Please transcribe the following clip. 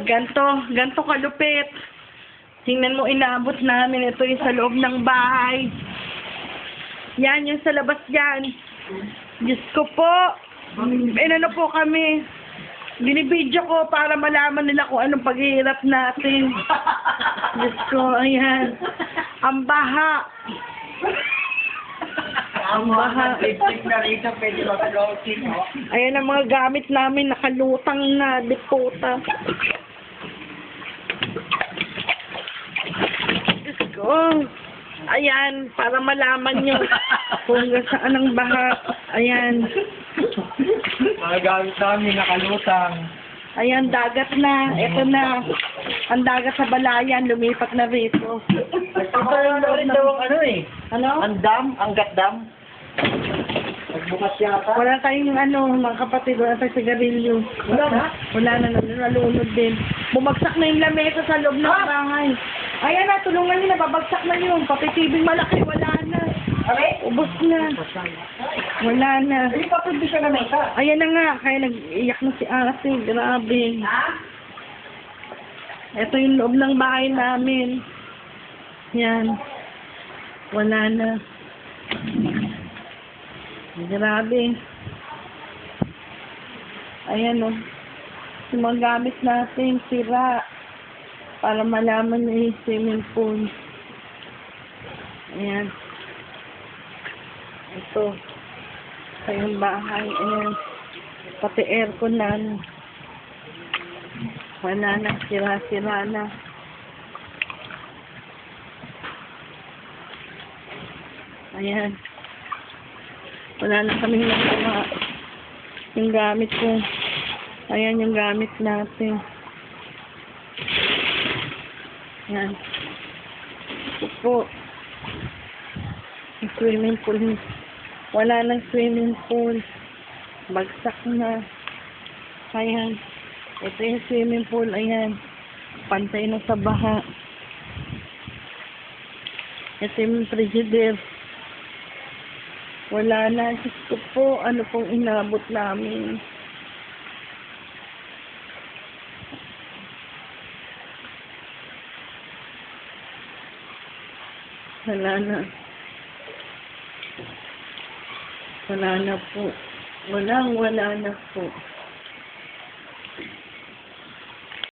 Ganto kalupit. Tingnan mo, inaabot namin. Ito yung sa loob ng bahay. Yan, yung sa labas yan. Diyos ko po. Inano po kami. Binibidyo ko para malaman nila kung anong paghihirap natin. Diyos ko, ayan. Ang baha. Ang baha. Ayan ang mga gamit namin. Nakalutang na. Biputa. Diyos ko. Ayan. Para malaman nyo kung saan ang baha. Ayan. Mga gamit namin nakalutang. Ayan, dagat na. Ito na. Ang dagat sa Balayan. Lumipat na rito. Nagpapalala rin daw ang ano eh. Ano? Ang dam, ang gatdam. Nagbukas yata. Wala tayong mga kapatid. Wala tayong sigarilyo. Wala na? Wala na. Nalunod din. Bumagsak na yung lamesa sa loob ng bahay. Ayan na, tulungan nyo na. Babagsak na yun. Papitibing malaki. Wala na. Okay? Ubos na. Wala na. Hindi pa pwede siya na mesa. Ayan na nga. Kaya nag-iyak na si ate. Grabe. Ito yung loob ng bahay namin. Yan. Wala na. Grabe. Ayan o. Yung mga gamit natin, sira. Para malaman na yung swimming pool. Ayan. Ito. Sa yung bahay. Ayan. Pati aircon na. Wala na. Sira-sira na. Ayan. Wala na kaming nagawa. Yung gamit ko. Ayan yung gamit natin. Ayan. Ito po. Yung swimming pool. Wala nang swimming pool. Bagsak na. Ayan. Ito yung swimming pool. Ayan. Pantay na sa baha. Ito yung frigidaire. Wala na. Diyos ko po, ano pong inabot namin. Wala na. Wala na po. Wala na po.